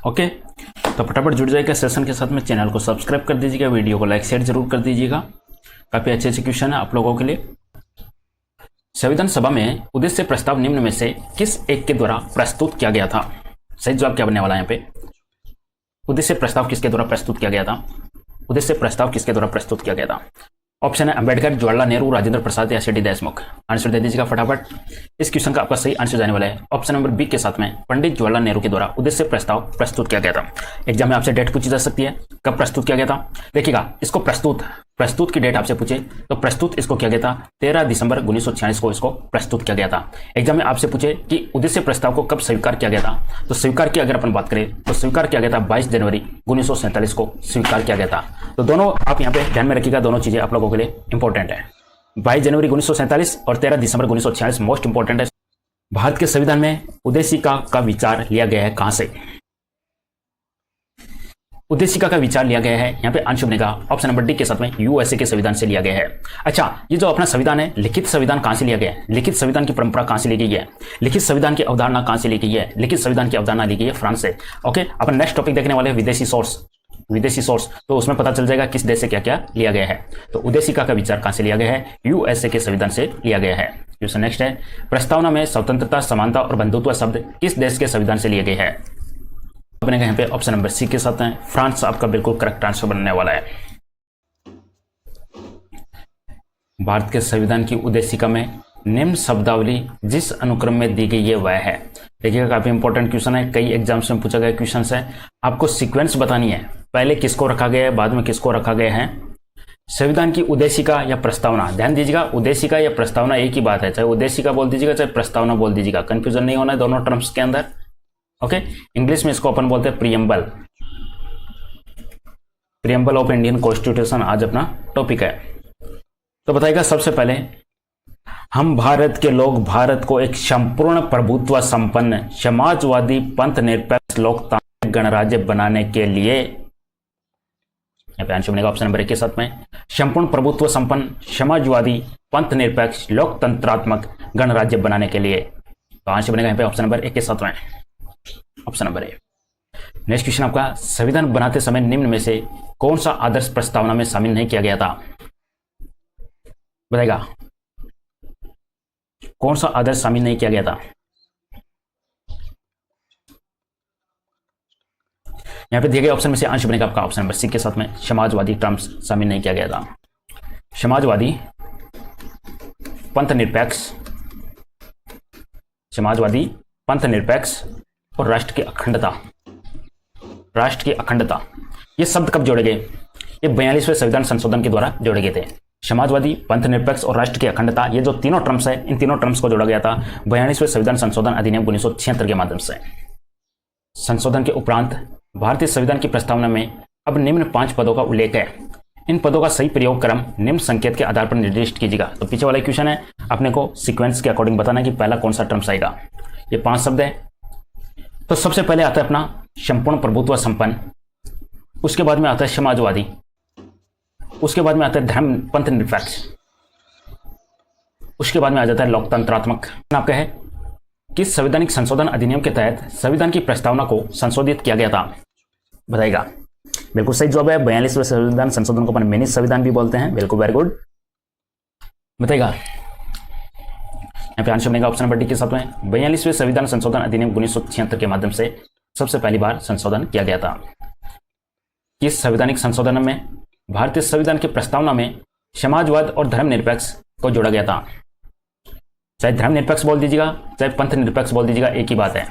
Okay, तो फटाफट जुड़ जाएगा सेशन के साथ में। चैनल को सब्सक्राइब कर दीजिएगा, वीडियो को लाइक शेयर जरूर कर दीजिएगा। काफ़ी अच्छे अच्छे क्वेश्चन है आप लोगों के लिए। संविधान सभा में उद्देश्य प्रस्ताव निम्न में से किस एक के द्वारा प्रस्तुत किया गया था? सही जवाब क्या बनने वाला है यहाँ पे? उद्देश्य प्रस्ताव किसके द्वारा प्रस्तुत किया गया था? उद्देश्य प्रस्ताव किसके द्वारा प्रस्तुत किया गया था? ऑप्शन है अंबेडकर, जवाहरलाल नेहरू, राजेंद्र प्रसाद या सी.डी. देशमुख। आंसर दे दीजिएगा फटाफट। इस क्वेश्चन का आपका सही आंसर जाने वाला है ऑप्शन नंबर बी के साथ में, पंडित जवाहरलाल नेहरू के द्वारा उद्देश्य प्रस्ताव प्रस्तुत किया गया था। एग्जाम में आपसे डेट पूछी जा सकती है, कब प्रस्तुत किया गया था। देखिएगा, इसको प्रस्तुत की डेट आपसे पूछे तो प्रस्तुत इसको किया गया था 13 दिसंबर 1946 को इसको प्रस्तुत किया गया था। एग्जाम में आपसे पूछे कि उद्देश्य प्रस्ताव को कब स्वीकार किया गया था, तो स्वीकार की अगर अपन बात करें तो स्वीकार किया गया था 22 जनवरी 1947 को स्वीकार किया गया था। तो दोनों आप यहाँ पे ध्यान में रखिएगा, दोनों चीजें आप लोगों के लिए इंपॉर्टेंट है। 22 जनवरी 1947 और 13 दिसंबर 1946 मोस्ट इंपॉर्टेंट है। भारत के संविधान में उद्देशिका का विचार लिया गया है कहां से? उद्देशिका का विचार लिया गया है, यहाँ पे आंसर बनेगा ऑप्शन नंबर डी के साथ में, यूएसए के संविधान से लिया गया है। अच्छा, ये जो अपना संविधान है, लिखित संविधान कहां से लिया गया है? लिखित संविधान की परंपरा कहां से ली गई है? लिखित संविधान की अवधारणा कहां से ली गई है? लिखित संविधान की अवधारणा ली गई है फ्रांस से। ओके, अपन नेक्स्ट टॉपिक देखने वाले हैं विदेशी सोर्स, तो उसमें पता चल जाएगा किस देश से क्या क्या लिया गया है। तो उद्देशिका का विचार कहां से लिया गया है? यूएसए के संविधान से लिया गया है। क्वेश्चन नेक्स्ट है, प्रस्तावना में स्वतंत्रता, समानता और बंधुत्व शब्द किस देश के संविधान से लिए गए हैं? बनेगा यहाँ पे ऑप्शन नंबर सी के साथ है, फ्रांस आपका बिल्कुल करेक्ट आंसर बनने वाला है। भारत के संविधान की उद्देशिका में निम्न शब्दावली जिस अनुक्रम में दी गई है वह है। देखिएगा, काफी इंपॉर्टेंट क्वेश्चन है, कई एग्जाम्स में पूछा गया क्वेश्चन है। आपको सीक्वेंस बतानी है, पहले किसको रखा गया है, बाद में किसको रखा गया है। संविधान की उद्देशिका या प्रस्तावना, ध्यान दीजिएगा, उद्देशिका या प्रस्तावना एक ही बात है, चाहे उद्देशिका बोल दीजिएगा चाहे प्रस्तावना बोल दीजिएगा, कंफ्यूजन नहीं होना है दोनों टर्म्स के अंदर। ओके, इंग्लिश में इसको अपन बोलते हैं प्रियम्बल ऑफ इंडियन कॉन्स्टिट्यूशन आज अपना टॉपिक है। तो बताइएगा, सबसे पहले हम भारत के लोग भारत को एक संपूर्ण प्रभुत्व संपन्न समाजवादी पंथ निरपेक्ष लोकतांत्रिक गणराज्य बनाने के लिए, यहाँ पे आंसर बनेगा ऑप्शन नंबर 1 के साथ में, संपूर्ण प्रभुत्व संपन्न समाजवादी पंथ निरपेक्ष लोकतंत्रात्मक गणराज्य बनाने के लिए। तो आंसर बनेगा यहाँ पे ऑप्शन नंबर 1 के साथ में, option number A. Next question आपका, संविधान बनाते समय निम्न में से कौन सा आदर्श प्रस्तावना में शामिल नहीं किया गया था? बताएगा, कौन सा आदर्श शामिल नहीं किया गया था? यहां पे दिए गए ऑप्शन में से आंसर बनेगा आपका ऑप्शन नंबर सी के साथ में, समाजवादी टर्म्स शामिल नहीं किया गया था। समाजवादी पंथ निरपेक्ष और राष्ट्र की अखंडता, ये शब्द कब जोड़े गए? ये 42वें संविधान संशोधन के द्वारा जोड़े गए थे। समाजवादी, पंथ निरपेक्ष और राष्ट्र की अखंडता, ये जो तीनों टर्म्स है, इन तीनों टर्म्स को जोड़ा गया था 42वें संविधान संशोधन अधिनियम 1976 के माध्यम से। संशोधन के उपरांत भारतीय संविधान की प्रस्तावना में अब निम्न 5 पदों का उल्लेख है। इन पदों का सही प्रयोग क्रम निम्न संकेत के आधार पर निर्दिष्ट कीजिएगा। तो पीछे वाला क्वेश्चन है, अपने को सीक्वेंस के अकॉर्डिंग बताना कि पहला कौन सा टर्म्स आएगा। ये 5 शब्द है। तो सबसे पहले आता है अपना संपूर्ण प्रभुत्व संपन्न, उसके बाद में आता है समाजवादी, उसके बाद में आता है धर्म पंथ निरपेक्ष, उसके बाद में आ जाता है लोकतंत्रात्मक। आपका है किस संवैधानिक संशोधन अधिनियम के तहत संविधान की प्रस्तावना को संशोधित किया गया था? बताइएगा, बिल्कुल सही जवाब है 42वें संविधान संशोधन को अपन मिनी संविधान भी बोलते हैं। बिल्कुल, वेरी गुड। बताइएगा, यहाँ पे आंसर बनेगा ऑप्शन नंबर डी के साथ में, 42वें संविधान संशोधन अधिनियम 1976 के माध्यम से सबसे पहली बार संशोधन किया गया था। इस संवैधानिक संशोधन में भारतीय संविधान की प्रस्तावना में समाजवाद और धर्मनिरपेक्ष को जोड़ा गया था। चाहे धर्मनिरपेक्ष बोल दीजिएगा चाहे पंथ निरपेक्ष बोल दीजिएगा, एक ही बात है,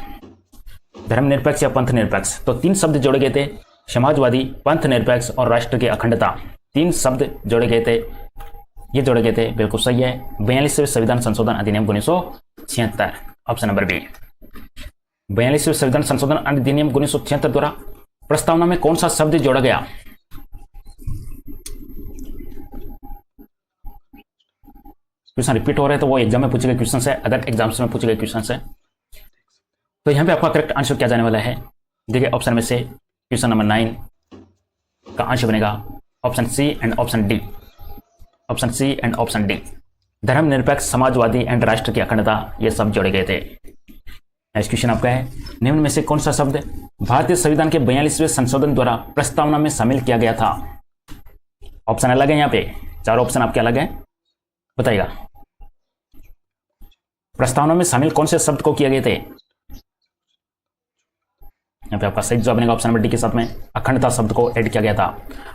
धर्मनिरपेक्ष या पंथ निरपेक्ष। तो 3 शब्द जोड़े गए थे, समाजवादी, पंथ निरपेक्ष और राष्ट्र की अखंडता, 3 शब्द जोड़े गए थे, ये जोड़े गए थे। बिल्कुल सही है, 42वें संविधान संशोधन अधिनियम 1976, ऑप्शन नंबर बी। 42वें संविधान संशोधन अधिनियम 1976 द्वारा प्रस्तावना में कौन सा शब्द जोड़ा गया? क्वेश्चन रिपीट हो रहे हैं तो वो एग्जाम में पूछे गए क्वेश्चन है, अदर एग्जाम्स में पूछे गए क्वेश्चन है। तो यहां पे आपका करेक्ट आंसर क्या जाने वाला है? देखिए, ऑप्शन में से क्वेश्चन नंबर 9 का आंसर बनेगा option C and option D, option C and option D. धर्मनिरपेक्ष, समाजवादी एंड राष्ट्र की अखंडता, ये सब जोड़े गए थे। नेक्स्ट क्वेश्चन आपका है, निम्न में से कौन सा शब्द भारतीय संविधान के 42वें संशोधन द्वारा प्रस्तावना में शामिल किया गया था? ऑप्शन अलग है, यहाँ पे 4 ऑप्शन आपके अलग है, बताइएगा। प्रस्तावना में शामिल कौन से शब्द को किया गए थे? यहाँ पे आपका सही जवाब बनेगा ऑप्शन नंबर डी के साथ में अखंडता शब्द को ऐड किया गया था।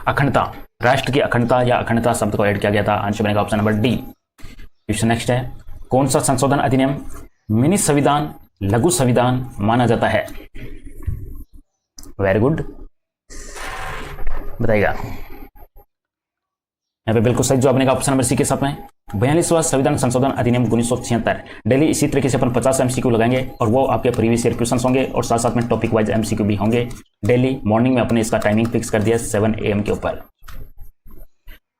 अखंडता, राष्ट्र की अखंडता या अखंडता शब्द को ऐड किया गया था। आंसर बनेगा option number D. Question next है, कौन सा संशोधन अधिनियम मिनी संविधान, लघु संविधान माना जाता है? वेरी गुड, बताइएगा। यहाँ पे बिल्कुल सही जवाब बनेगा ऑप्शन नंबर सी के साथ में 42वां संविधान संशोधन अधिनियम 1976। डेली इसी तरीके से अपन 50 एमसीक्यू लगाएंगे और वो आपके प्रीवियस ईयर क्वेश्चन होंगे और साथ साथ में टॉपिक वाइज एमसीक्यू भी होंगे। डेली मॉर्निंग में अपने इसका टाइमिंग फिक्स कर दिया 7 AM के ऊपर।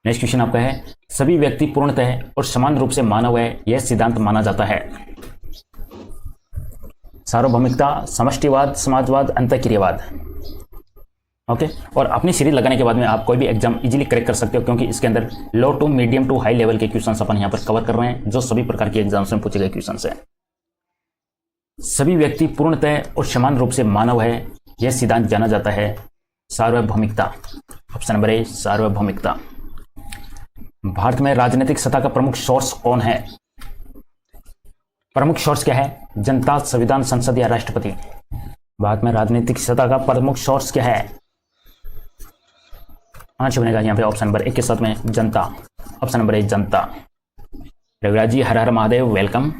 नेक्स्ट क्वेश्चन आपका है, सभी व्यक्ति पूर्णतः और समान रूप से मानव है, यह सिद्धांत माना जाता है? सार्वभौमिकता, समष्टिवाद, समाजवाद, अंतःक्रियावाद। ओके और अपनी सीरीज लगाने के बाद में आप कोई भी एग्जाम इजीली क्रैक कर सकते हो, क्योंकि इसके अंदर low to medium to high level के क्वेश्चंस अपन यहाँ पर कवर कर रहे हैं, जो सभी प्रकार के एग्जाम्स में पूछे गए क्वेश्चंस हैं। सभी व्यक्ति पूर्णतः और समान रूप से मानव है, यह सिद्धांत जाना जाता है सार्वभौमिकता। ऑप्शन नंबर ए, सार्वभौमिकता। भारत में राजनीतिक सत्ता का प्रमुख सोर्स कौन है? प्रमुख सोर्स क्या है? जनता, संविधान, संसद या राष्ट्रपति? भारत में राजनीतिक सत्ता का प्रमुख सोर्स क्या है? आंसर बनेगा यहाँ पे ऑप्शन नंबर एक के साथ में जनता। Option number A, Janata. Raviraj ji her her Mahadev, welcome.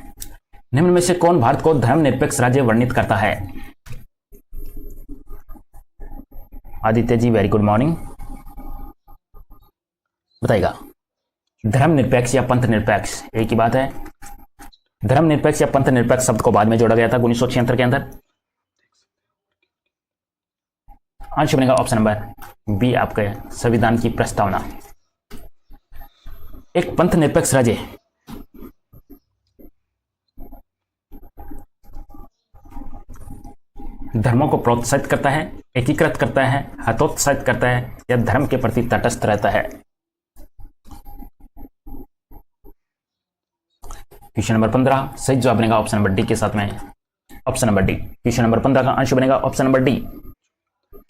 निम्न में से कौन भारत को धर्मनिरपेक्ष राज्य वर्णित करता है? Aditya ji very good morning, बताइएगा। धर्मनिरपेक्ष या पंथ निरपेक्ष एक ही बात है। धर्मनिरपेक्ष या पंथ निरपेक्ष शब्द को बाद में जोड़ा गया था 1976 के अंदर। आंसर बनेगा ऑप्शन नंबर बी, आपके संविधान की प्रस्तावना। एक पंथ निरपेक्ष राज्य धर्मों को प्रोत्साहित करता है, एकीकृत करता है, हतोत्साहित करता है या धर्म के प्रति तटस्थ रहता है? क्वेश्चन नंबर 15 सही जवाब बनेगा ऑप्शन नंबर डी के साथ में option number D. Question number 15 का आंसर बनेगा ऑप्शन नंबर डी।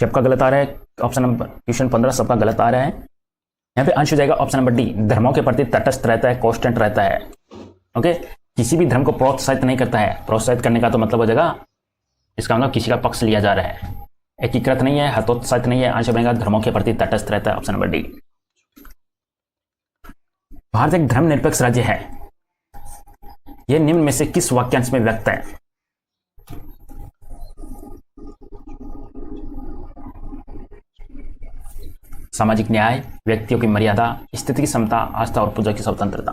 सबका गलत आ रहा है ऑप्शन नंबर, क्वेश्चन 15 सबका गलत आ रहा है। यहाँ पे आंसर जाएगा ऑप्शन नंबर डी, धर्मों के प्रति तटस्थ रहता है, कांस्टेंट रहता है। ओके, किसी भी धर्म को प्रोत्साहित नहीं करता है। प्रोत्साहित करने का तो मतलब हो जाएगा, इसका मतलब किसी का पक्ष लिया जा रहा है। एकीकृत नहीं है, हतोत्साहित नहीं है। आंसर बनेगा धर्मों के प्रति तटस्थ रहता है, ऑप्शन नंबर डी। भारत एक धर्मनिरपेक्ष राज्य है, यह निम्न में से किस वाक्यांश में व्यक्त है? सामाजिक न्याय, व्यक्तियों की मर्यादा, स्थिति की समता, आस्था और पूजा की स्वतंत्रता।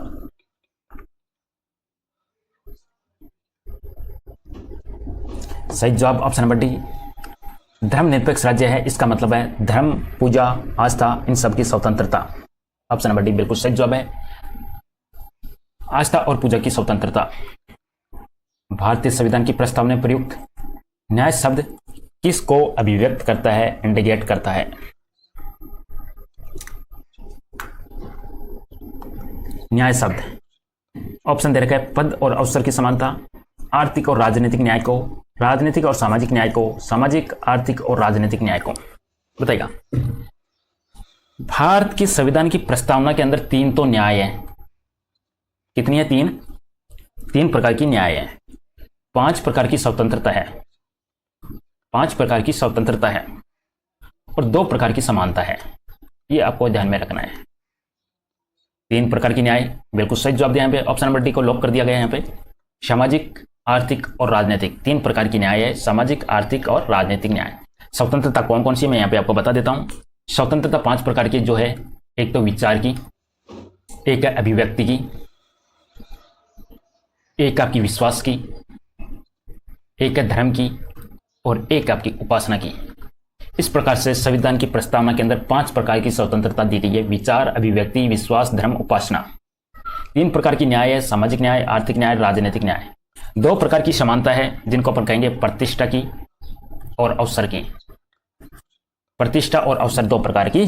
सही जवाब ऑप्शन नंबर डी, धर्मनिरपेक्ष राज्य है, इसका मतलब है धर्म, पूजा, आस्था इन सब की स्वतंत्रता। ऑप्शन नंबर डी बिल्कुल सही जवाब है, आस्था और पूजा की स्वतंत्रता। भारतीय संविधान की प्रस्तावना में प्रयुक्त न्याय शब्द किसको अभिव्यक्त करता है, इंडिकेट करता है? न्याय शब्द ऑप्शन दे रखा है पद और अवसर की समानता, आर्थिक और राजनीतिक न्याय को, राजनीतिक और सामाजिक न्याय को, सामाजिक, आर्थिक और राजनीतिक न्याय को। बताइएगा। भारत की संविधान की प्रस्तावना के अंदर 3 तो न्याय है। कितनी है? 3 प्रकार की न्याय है, 5 प्रकार की स्वतंत्रता है, 5 प्रकार की स्वतंत्रता है और 2 प्रकार की समानता है। ये आपको ध्यान में रखना है। 3 प्रकार की न्याय, बिल्कुल सही जवाब दिया यहाँ पे, ऑप्शन नंबर डी को लॉक कर दिया गया यहाँ पे। सामाजिक, आर्थिक और राजनीतिक, 3 प्रकार की न्याय है, सामाजिक, आर्थिक और राजनीतिक न्याय। स्वतंत्रता कौन कौन सी है मैं यहाँ पे आपको बता देता हूँ। स्वतंत्रता 5 प्रकार की जो है, एक तो विचार की, एक है अभिव्यक्ति की, एक आपकी विश्वास की, एक है धर्म की और एक आपकी उपासना की। इस प्रकार से संविधान की प्रस्तावना के अंदर 5 प्रकार की स्वतंत्रता दी गई है, विचार, अभिव्यक्ति, विश्वास, धर्म, उपासना। 3 प्रकार की न्याय है, सामाजिक न्याय, आर्थिक न्याय, राजनीतिक न्याय। 2 प्रकार की समानता है, जिनको अपन कहेंगे प्रतिष्ठा की और अवसर की। प्रतिष्ठा और अवसर 2 प्रकार की।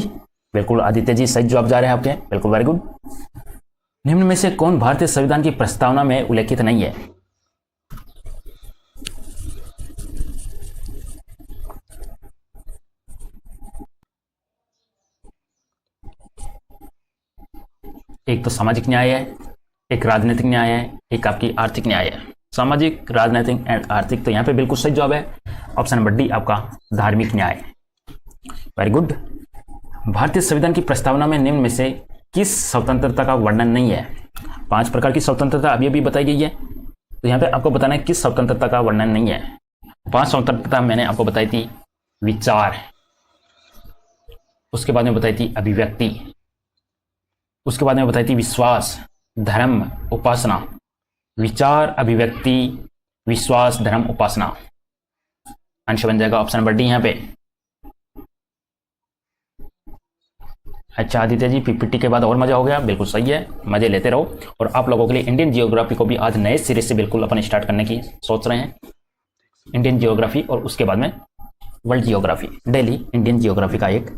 बिल्कुल आदित्य जी सही जवाब जा रहे हैं आपके, बिल्कुल वेरी गुड। निम्न में से कौन भारतीय संविधान की प्रस्तावना में उल्लेखित नहीं है? एक तो सामाजिक न्याय है, एक राजनीतिक न्याय है, एक आपकी आर्थिक न्याय है। सामाजिक, राजनीतिक एंड आर्थिक, तो यहाँ पे बिल्कुल सही जवाब है ऑप्शन नंबर डी आपका धार्मिक न्याय। Very good. भारतीय संविधान की प्रस्तावना में निम्न में से किस स्वतंत्रता का वर्णन नहीं है? 5 प्रकार की स्वतंत्रता अभी अभी बताई गई है, तो यहाँ पे आपको बताना है किस स्वतंत्रता का वर्णन नहीं है। 5 स्वतंत्रता मैंने आपको बताई थी, विचार, उसके बाद में बताई थी अभिव्यक्ति, उसके बाद में बताई थी विश्वास, धर्म, उपासना। विचार, अभिव्यक्ति, विश्वास, धर्म, उपासना। आंसर बन जाएगा ऑप्शन नंबर डी यहाँ पे। अच्छा आदित्य जी, पीपीटी के बाद और मजा हो गया, बिल्कुल सही है, मजे लेते रहो। और आप लोगों के लिए इंडियन जियोग्राफी को भी आज नए सिरे से बिल्कुल अपन स्टार्ट करने की सोच रहे हैं। इंडियन जियोग्राफी और उसके बाद में world geography, daily Indian geography का एक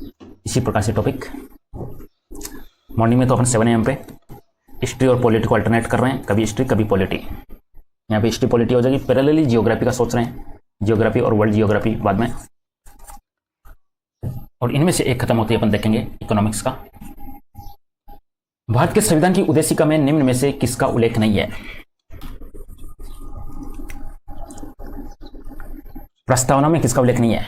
इसी प्रकार से टॉपिक। मॉर्निंग में तो अपन 7 AM पे हिस्ट्री और पॉलिटी को अल्टरनेट कर रहे हैं, कभी हिस्ट्री कभी पॉलिटी। यहाँ पे हिस्ट्री पॉलिटी हो जाएगी, पैरेलली जियोग्राफी का सोच रहे हैं, जियोग्राफी और वर्ल्ड जियोग्राफी बाद में। और इनमें से एक खत्म होती है अपन देखेंगे इकोनॉमिक्स का। भारत के संविधान की उद्देशिका में निम्न में से किसका उल्लेख नहीं है? प्रस्तावना में किसका उल्लेख नहीं है?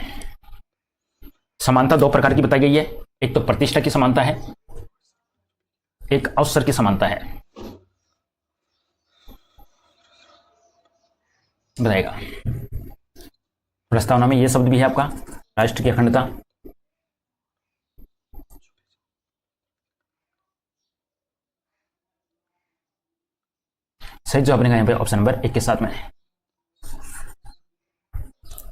समानता 2 प्रकार की बताई गई है, एक तो प्रतिष्ठा की समानता है, एक अवसर की समानता है। बताएगा प्रस्तावना में यह शब्द भी है आपका राष्ट्र की अखंडता, सही जवाब बनेगा यहाँ पे ऑप्शन नंबर 1 के साथ में।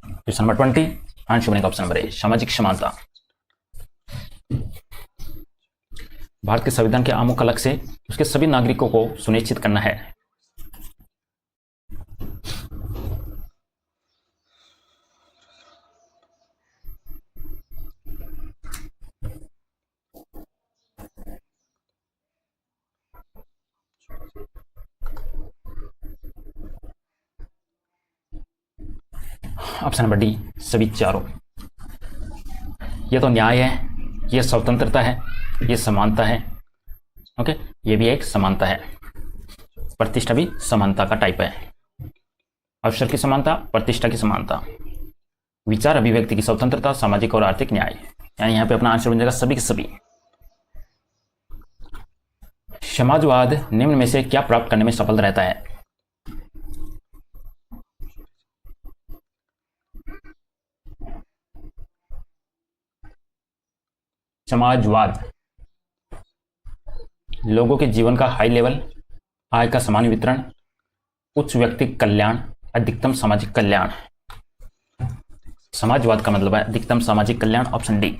क्वेश्चन नंबर 20 आंसर बनेगा ऑप्शन नंबर ए, सामाजिक समानता। भारत के संविधान के आमुख का लक्ष्य उसके सभी नागरिकों को सुनिश्चित करना है। ऑप्शन नंबर डी, सभी चारों। यह तो न्याय है, यह स्वतंत्रता है, यह समानता है। ओके, यह भी एक समानता है। प्रतिष्ठा भी समानता का टाइप है। अवसर की समानता, प्रतिष्ठा की समानता, विचार अभिव्यक्ति की स्वतंत्रता, सामाजिक और आर्थिक न्याय। यानी यहां पे अपना आंसर बन जाएगा सभी के सभी। समाजवाद निम्न में से क्या प्राप्त करने में सफल रहता है? समाजवाद लोगों के जीवन का हाई लेवल, आय का समान वितरण, उच्च व्यक्तिगत कल्याण, अधिकतम सामाजिक कल्याण। समाजवाद का मतलब है अधिकतम सामाजिक कल्याण, ऑप्शन डी।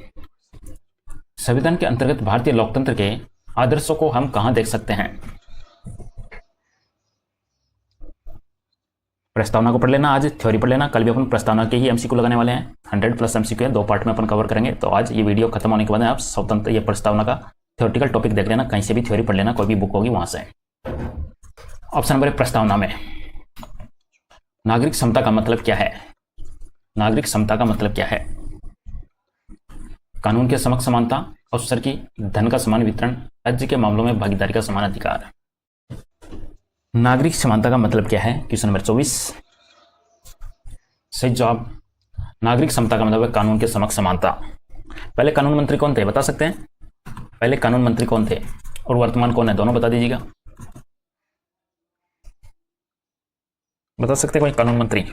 संविधान के अंतर्गत भारतीय लोकतंत्र के आदर्शों को हम कहां देख सकते हैं? प्रस्तावना को पढ़ लेना, आज थ्योरी पढ़ लेना, कल भी अपन प्रस्तावना के ही एमसीक्यू लगाने वाले हैं। 100+ एमसीक्यू है, 2 पार्ट में अपन कवर करेंगे। तो आज ये वीडियो खत्म होने के बाद आप स्वतंत्र ये प्रस्तावना का थ्योरेटिकल टॉपिक देख लेना, कहीं से भी थ्योरी पढ़ लेना, कोई भी बुक होगी वहां से। ऑप्शन नंबर 1 प्रस्तावना में नागरिक समता का मतलब क्या है? नागरिक समता का मतलब क्या है? कानून के समक्ष समानता, अवसर की, धन का समान वितरण, राज्य के मामलों में भागीदारी का समान अधिकार। नागरिक समानता का मतलब क्या है? क्वेश्चन नंबर 24 सही जवाब। नागरिक समता का मतलब है कानून के समक्ष समानता। पहले कानून मंत्री कौन थे, बता सकते हैं? पहले कानून मंत्री कौन थे और वर्तमान कौन है, दोनों बता दीजिएगा। बता सकते हैं कोई कानून मंत्री?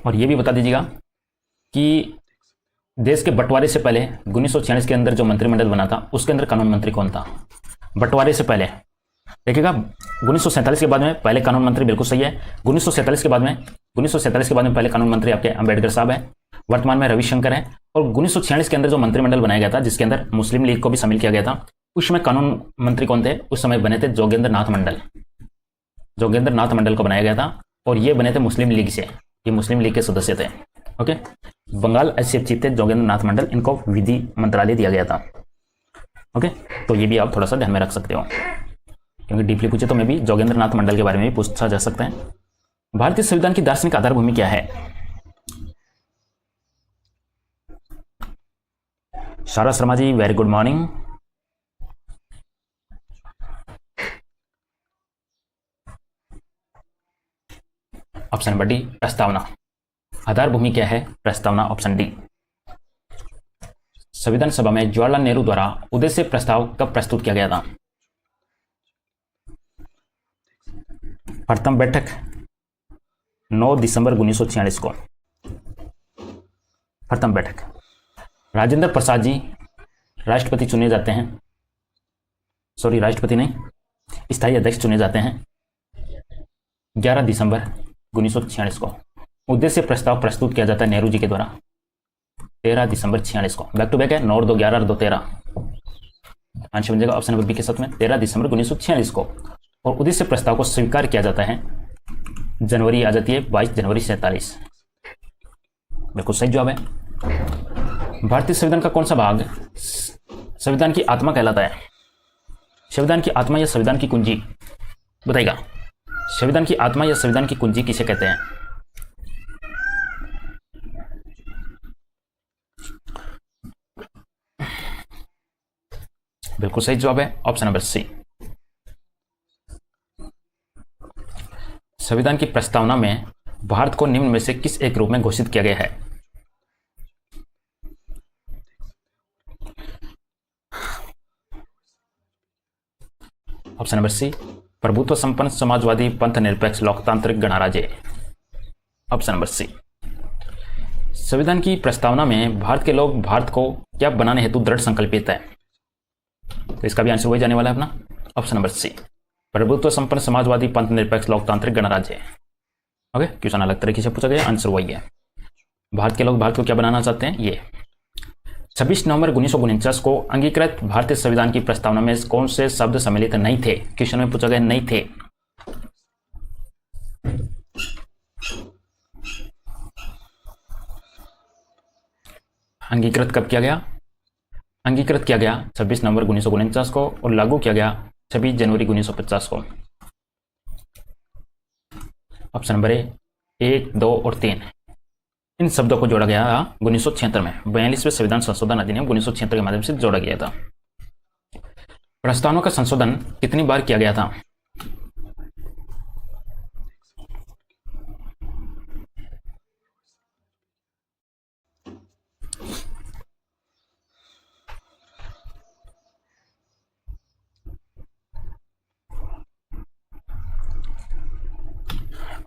और ये भी बता दीजिएगा कि देश के बंटवारे से पहले 1946 के अंदर जो मंत्रिमंडल बना था उसके अंदर कानून मंत्री कौन था? बंटवारे से पहले देखिएगा, 1947 के बाद में पहले कानून मंत्री, बिल्कुल सही है। 1947 के बाद में पहले कानून मंत्री आपके अंबेडकर साहब हैं, वर्तमान में रविशंकर है। और 1946 के अंदर जो मंत्रिमंडल बनाया गया था जिसके अंदर मुस्लिम लीग को भी शामिल किया गया था, उस समय कानून मंत्री कौन थे? उस समय बने थे जोगेंद्र नाथ मंडल। जोगेंद्र नाथ मंडल को बनाया गया था और ये बने थे मुस्लिम लीग से, ये मुस्लिम लीग के सदस्य थे। ओके, बंगाल एससीएफ चीफ थे जोगेंद्र नाथ मंडल, इनको विधि मंत्रालय दिया गया था। ओके, तो ये भी आप थोड़ा सा ध्यान में रख सकते हो, क्योंकि डीपली पूछे तो मैं भी जोगेंद्र नाथ मंडल के बारे में भी पूछा जा सकता है। भारतीय संविधान की दार्शनिक आधारभूमि क्या है? Sara Sharma ji very good morning. Option number D प्रस्तावना। आधार भूमि क्या है? प्रस्तावना, ऑप्शन डी। संविधान सभा में जवाहरलाल नेहरू द्वारा उद्देश्य प्रस्ताव कब प्रस्तुत किया गया था? प्रथम बैठक 9 दिसंबर 1946 को। प्रथम बैठक। राजेंद्र प्रसाद जी राष्ट्रपति चुने जाते हैं, सॉरी राष्ट्रपति नहीं, स्थायी अध्यक्ष चुने जाते हैं 11 दिसंबर 1946 को। उद्देश्य प्रस्ताव प्रस्तुत किया जाता है नेहरू जी के द्वारा 13 दिसंबर 46 को। बैक टू बैक है, 9 और 2 11 और 2 13। आंसर बन जाएगा ऑप्शन नंबर बी के साथ में 13 दिसंबर 1946 को। और उद्देश्य प्रस्ताव को स्वीकार किया जाता है जनवरी आ जाती है 22 जनवरी 47। बिल्कुल सही जवाब है। भारतीय संविधान का कौन सा भाग संविधान की आत्मा कहलाता है? संविधान की आत्मा या संविधान की कुंजी, बताइएगा। संविधान की आत्मा या संविधान की कुंजी किसे कहते हैं? बिल्कुल सही जवाब है ऑप्शन नंबर सी। संविधान की प्रस्तावना में भारत को निम्न में से किस एक रूप में घोषित किया गया है? ऑप्शन नंबर सी प्रभुत्व संपन्न समाजवादी पंथ निरपेक्ष लोकतांत्रिक गणराज्य। Option number C. संविधान की प्रस्तावना में भारत के लोग भारत को क्या बनाने हेतु दृढ़ संकल्पित है? तो इसका भी आंसर वही जाने वाला है अपना, ऑप्शन नंबर सी प्रभुत्व संपन्न समाजवादी पंथ निरपेक्ष लोकतांत्रिक गणराज्य। ओके, क्वेश्चन अलग तरीके से पूछा गया, आंसर वही है। भारत के लोग भारत को क्या बनाना चाहते हैं? ये 26 नवंबर 1949 को अंगीकृत भारतीय संविधान की प्रस्तावना में कौन से शब्द सम्मिलित नहीं थे? क्वेश्चन में पूछा गया नहीं थे। अंगीकृत कब किया गया? अंगीकृत किया गया 26 नवंबर 1949 को और लागू किया गया 26 जनवरी 1950 को। ऑप्शन नंबर ए 1, 2 और 3। इन शब्दों को जोड़ा गया 1976 में 42वें संविधान संशोधन अधिनियम 1976 के माध्यम से जोड़ा गया था। प्रस्तावना का संशोधन कितनी बार किया गया था?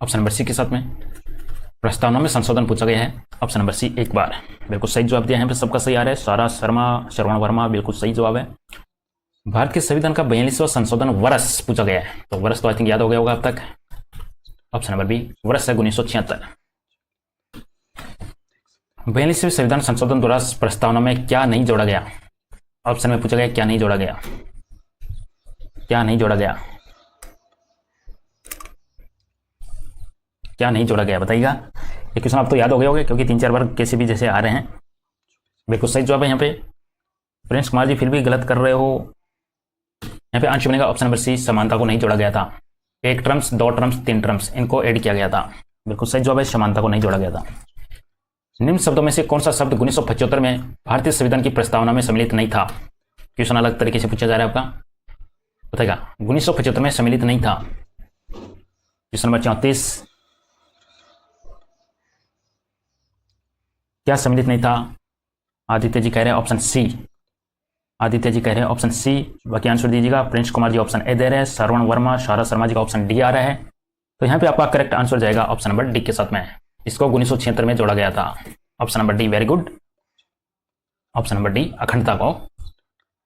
ऑप्शन नंबर सी के साथ में प्रस्तावना में संशोधन पूछा गया है। ऑप्शन नंबर सी 1 बार। बिल्कुल सही जवाब दिया है, पे सबका सही आ रहा है। सारा शर्मा, श्रवण वर्मा, बिल्कुल सही जवाब है। भारत के संविधान का 42वां संशोधन वर्ष पूछा गया है, तो वर्ष तो आई थिंक याद हो गया होगा अब तक। ऑप्शन नंबर बी वर्ष है 1976। 42वें संविधान संशोधन द्वारा प्रस्तावना में क्या नहीं जोड़ा गया? ऑप्शन में पूछा गया क्या नहीं जोड़ा गया, क्या नहीं जोड़ा गया, क्या नहीं जोड़ा गया, बताइएगा। ये क्वेश्चन आप तो याद हो गए होंगे क्योंकि 3-4 बार कैसे भी जैसे आ रहे हैं। बिल्कुल सही जवाब है यहाँ पे। प्रिंस कुमार जी फिर भी गलत कर रहे हो। यहाँ पे आंसर बनेगा ऑप्शन नंबर सी समानता को नहीं जोड़ा गया था। 1 टर्म्स, 2 टर्म्स, 3 टर्म्स इनको ऐड किया गया था। बिल्कुल सही जवाब है, समानता को नहीं जोड़ा गया था। निम्न शब्दों में से कौन सा शब्द 1975 में भारतीय संविधान की प्रस्तावना में सम्मिलित नहीं था? क्वेश्चन अलग तरीके से पूछा जा रहा है आपका, बताएगा। 1975 में सम्मिलित नहीं था। क्वेश्चन नंबर 34 क्या सम्मिलित नहीं था? आदित्य जी कह रहे हैं ऑप्शन सी। आदित्य जी कह रहे हैं ऑप्शन सी, बाकी आंसर दीजिएगा। प्रिंस कुमार जी ऑप्शन ए दे रहे हैं, श्रवण वर्मा, सारा शर्मा जी का ऑप्शन डी आ रहा है। तो यहाँ पे आपका करेक्ट आंसर जाएगा ऑप्शन नंबर डी के साथ में। इसको 1976 में जोड़ा गया था। Option number D very good. Option number D अखंडता को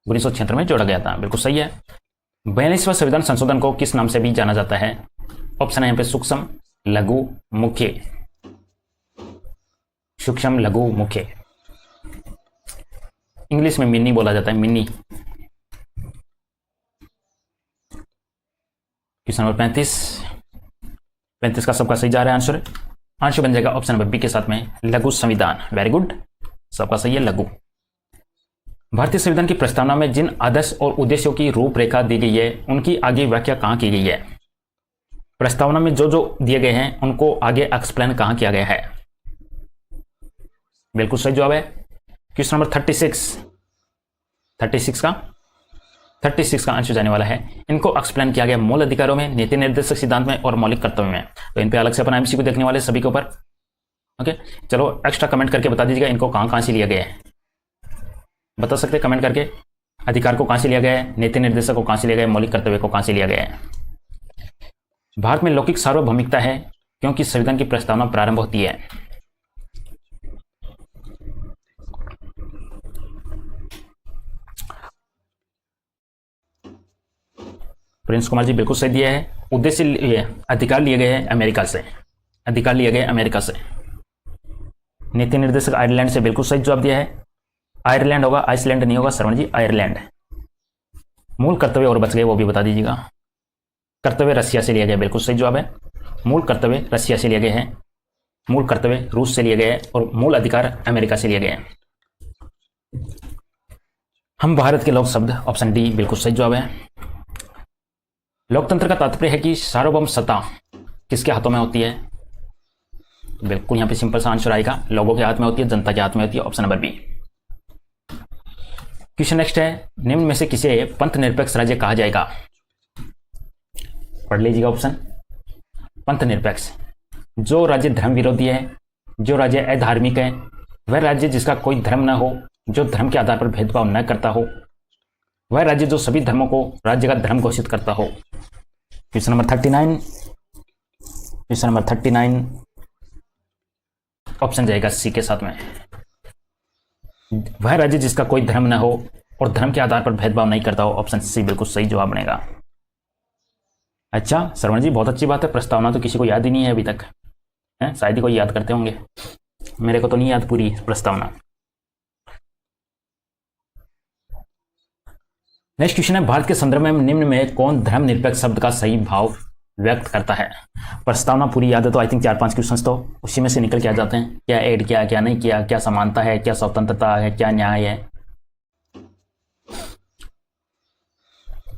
1976 में जोड़ा गया था, बिल्कुल सही है। 42वां संविधान संशोधन को किस नाम से भी जाना जाता है? ऑप्शन है यहाँ पे सूक्ष्म, लघु, मुख्य। सूक्ष्म, लघु, मुख्य। इंग्लिश में मिनी बोला जाता है, मिनी। क्वेश्चन नंबर 35 का सबका सही जा रहा है आंसर। आंसर बन जाएगा ऑप्शन नंबर बी के साथ में लघु संविधान। वेरी गुड, सबका सही है लघु। भारतीय संविधान की प्रस्तावना में जिन आदर्श और उद्देश्यों की रूपरेखा दी गई है उनकी आगे व्याख्या कहां की गई है? प्रस्तावना में जो जो दिए गए हैं उनको आगे एक्सप्लेन कहां किया गया है? बिल्कुल सही जवाब है। क्वेश्चन नंबर 36 36 का आंसर जाने वाला है। इनको एक्सप्लेन किया गया मूल अधिकारों में, नीति निर्देशक सिद्धांत में और मौलिक कर्तव्य में। तो इन पे अलग से अपन एमसीक्यू देखने वाले सभी के ऊपर। ओके, चलो एक्स्ट्रा कमेंट करके बता दीजिएगा इनको कहाँ से लिया गया है। बता सकते हैं कमेंट करके, अधिकार को कहाँ से लिया गया है, नीति निर्देशक को कहाँ से लिया गया है, मौलिक कर्तव्य को कहाँ से लिया गया है। भारत में लौकिक सार्वभौमिकता है क्योंकि संविधान की प्रस्तावना प्रारंभ होती है। प्रिंस कुमार जी बिल्कुल सही दिया है। उद्देश्य अधिकार लिए गए हैं अमेरिका से, अधिकार लिए गए अमेरिका से। नीति निर्देशक आयरलैंड से, बिल्कुल सही जवाब दिया है। आयरलैंड होगा, आइसलैंड नहीं होगा श्रवण जी, आयरलैंड। मूल कर्तव्य और बच गए वो भी बता दीजिएगा। कर्तव्य रसिया से लिया गया, बिल्कुल सही जवाब है। मूल कर्तव्य रसिया से लिए गए हैं, मूल कर्तव्य रूस से लिए गए हैं और मूल अधिकार अमेरिका से लिए गए हैं। हम भारत के लोग शब्द, ऑप्शन डी बिल्कुल सही जवाब है। लोकतंत्र का तात्पर्य है कि सार्वभौम सत्ता किसके हाथों में होती है। बिल्कुल यहां पे सिंपल सा आंसर आएगा, लोगों के हाथ में होती है, जनता के हाथ में होती है, option number B. Question next है, निम्न में से किसे पंथ निरपेक्ष राज्य कहा जाएगा। पढ़ लीजिएगा ऑप्शन। पंथ निरपेक्ष, जो राज्य धर्म विरोधी है, जो राज्य अधार्मिक है, वह राज्य जिसका कोई धर्म न हो, जो धर्म के आधार पर भेदभाव न करता हो, वह राज्य जो सभी धर्मों को राज्य का धर्म घोषित करता हो। Question number 39, question number 39 option जाएगा सी के साथ में। वह राज्य जिसका कोई धर्म न हो और धर्म के आधार पर भेदभाव नहीं करता हो, ऑप्शन सी बिल्कुल सही जवाब बनेगा। अच्छा श्रवण जी, बहुत अच्छी बात है। प्रस्तावना तो किसी को याद ही नहीं है अभी तक, है शायद ही कोई याद करते होंगे, मेरे को तो नहीं याद पूरी प्रस्तावना। नेक्स्ट क्वेश्चन है, भारत के संदर्भ में निम्न में कौन धर्मनिरपेक्ष शब्द का सही भाव व्यक्त करता है। प्रस्तावना पूरी याद है तो आई थिंक 4-5 क्वेश्चन तो उसी में से निकल के आ जाते हैं। क्या ऐड किया, क्या नहीं किया, क्या समानता है, क्या स्वतंत्रता है, क्या न्याय है।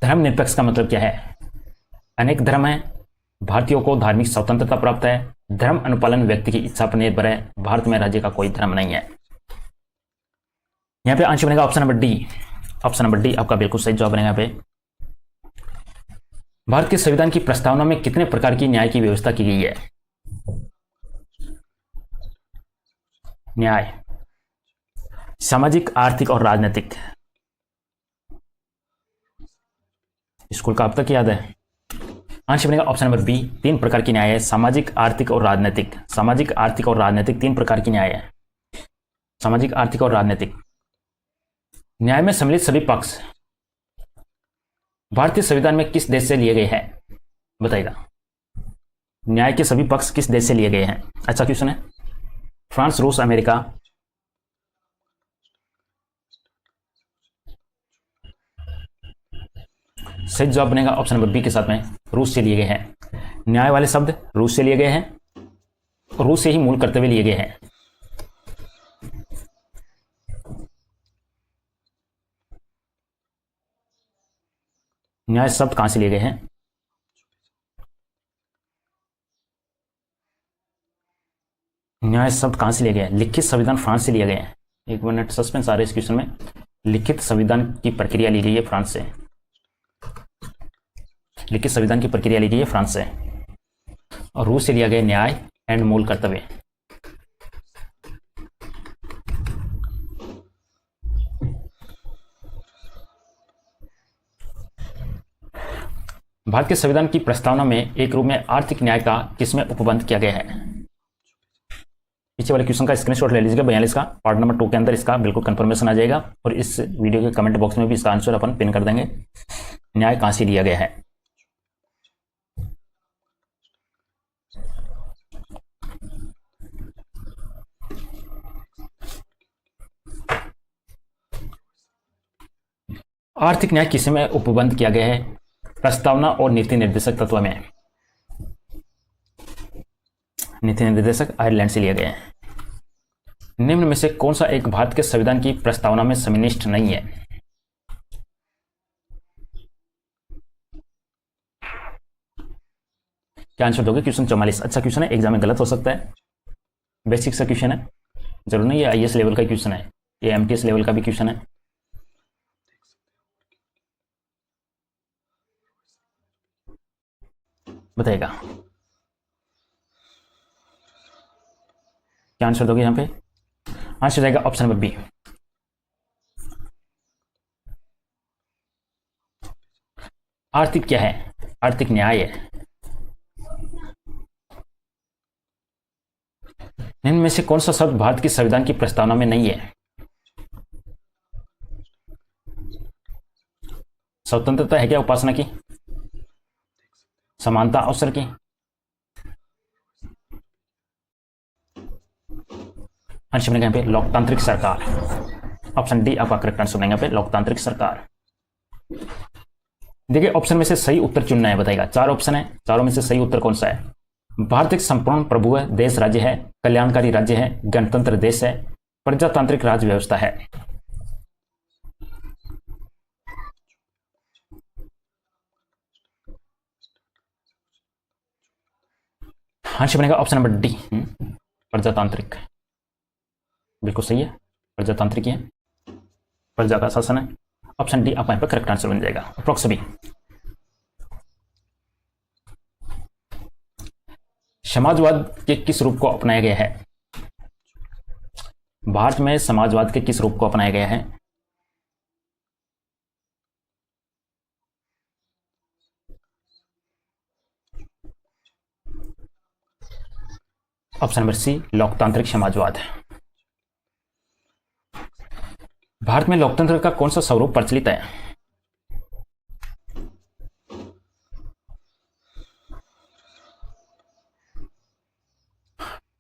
धर्मनिरपेक्ष का मतलब क्या है। अनेक धर्म है, भारतीयों को धार्मिक स्वतंत्रता प्राप्त है, धर्म अनुपालन व्यक्ति की इच्छा पर निर्भर है, भारत में राज्य का कोई धर्म नहीं है। यहां पे आंसर बनेगा option number D. Option number D आपका बिल्कुल सही जवाब बनेगा। यहाँ पे भारत के संविधान की प्रस्तावना में कितने प्रकार की न्याय की व्यवस्था की गई है। न्याय सामाजिक, आर्थिक और राजनीतिक। स्कूल का अब तक याद है। आंसर बनेगा ऑप्शन नंबर बी, 3 प्रकार की न्याय है, सामाजिक, आर्थिक और राजनीतिक। सामाजिक, आर्थिक और राजनीतिक 3 प्रकार की न्याय है, सामाजिक, आर्थिक और राजनीतिक। न्याय में सम्मिलित सभी पक्ष भारतीय संविधान में किस देश से लिए गए हैं, बताइएगा। न्याय के सभी पक्ष किस देश से लिए गए हैं। अच्छा क्वेश्चन है। फ्रांस, रूस, अमेरिका। सही जवाब बनेगा ऑप्शन नंबर बी के साथ में, रूस से लिए गए हैं। न्याय वाले शब्द रूस से लिए गए हैं और रूस से ही मूल कर्तव्य लिए गए हैं। न्याय शब्द कहां से लिए गए हैं। न्याय शब्द कहां से लिए गए हैं। लिखित संविधान फ्रांस से लिए गए हैं। एक मिनट सस्पेंस आ रहा है इस क्वेश्चन में। लिखित संविधान की प्रक्रिया ली गई है फ्रांस से। लिखित संविधान की प्रक्रिया ली गई है फ्रांस से। और रूस से लिया गया न्याय एंड मूल कर्तव्य। भारत के संविधान की प्रस्तावना में एक रूप में आर्थिक न्याय का किसमें उपबंध किया गया है। पीछे वाले क्वेश्चन का स्क्रीनशॉट ले लीजिएगा, 42 का पार्ट नंबर 2 के अंदर इसका बिल्कुल कंफर्मेशन आ जाएगा और इस वीडियो के कमेंट बॉक्स में भी इसका आंसर अपन पिन कर देंगे। न्याय कहां से लिया गया है। आर्थिक न्याय किसमें उपबंध किया गया है। प्रस्तावना और नीति निर्देशक तत्व में। नीति निर्देशक आयरलैंड से लिए गए हैं। निम्न में से कौन सा एक भारत के संविधान की प्रस्तावना में समिनिष्ठ नहीं है। क्या आंसर दोगे। क्वेश्चन 44 अच्छा क्वेश्चन है, एग्जाम में गलत हो सकता है, बेसिक सा क्वेश्चन है, जरूर नहीं ये आईएएस लेवल का क्वेश्चन है, ये एमटीएस लेवल का भी क्वेश्चन है। बताइएगा क्या आंसर दोगे यहाँ पे? आंसर जाएगा ऑप्शन नंबर बी। आर्थिक क्या है? आर्थिक न्याय है। निम्न में से कौन सा शब्द भारत की संविधान की प्रस्तावना में नहीं है? स्वतंत्रता है क्या उपासना की? समानता अवसर की? आंसर बनेगा यहाँ पे लोकतांत्रिक सरकार। ऑप्शन डी आपका करेक्ट आंसर बनेगा यहाँ पे लोकतांत्रिक सरकार। देखिए ऑप्शन में से सही उत्तर चुनना है, बताएगा। 4 ऑप्शन है, चारों में से सही उत्तर कौन सा है? भारत एक संपूर्ण प्रभु है, देश राज्य है, कल्याणकारी राज्य है, गणतंत्र देश है, प्रजातांत्रिक राज व्यवस्था है। आंसर बनेगा ऑप्शन नंबर डी, प्रजातांत्रिक। बिल्कुल सही है, प्रजातांत्रिक है, प्रजा का शासन है। ऑप्शन डी आपका यहाँ पर करेक्ट आंसर बन जाएगा। Approx B. समाजवाद के किस रूप को अपनाया गया है? भारत में समाजवाद के किस रूप को अपनाया गया है? ऑप्शन नंबर सी लोकतांत्रिक समाजवाद। भारत में लोकतंत्र का कौन सा स्वरूप प्रचलित है?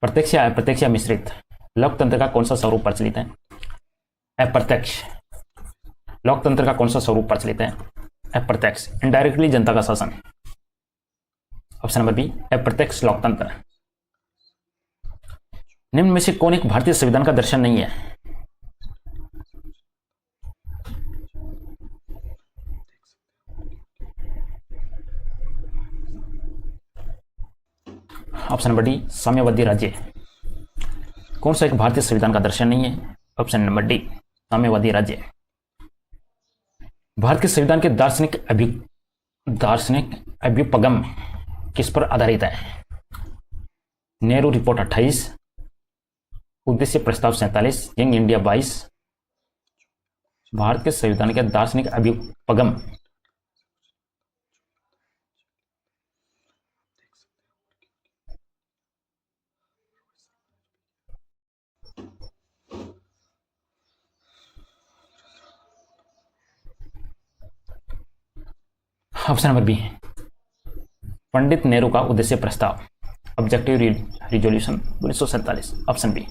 प्रत्यक्ष या अप्रत्यक्ष या मिश्रित? लोकतंत्र का कौन सा स्वरूप प्रचलित है? अप्रत्यक्ष। लोकतंत्र का कौन सा स्वरूप प्रचलित है? अप्रत्यक्ष, इनडायरेक्टली जनता का शासन। ऑप्शन नंबर बी अप्रत्यक्ष लोकतंत्र। निम्न में से कौन एक भारतीय संविधान का दर्शन नहीं है? ऑप्शन नंबर डी साम्यवादी राज्य। कौन सा एक भारतीय संविधान का दर्शन नहीं है? ऑप्शन नंबर डी साम्यवादी राज्य। भारत के संविधान के दार्शनिक अभ्युपगम किस पर आधारित है? नेहरू रिपोर्ट 28, उद्देश्य प्रस्ताव 47, यंग इंडिया 22। भारत के संविधान के दार्शनिक अभ्युपगम। Option number B Pandit Nehru का उद्देश्य प्रस्ताव, ऑब्जेक्टिव रिजोल्यूशन 1947। Option B.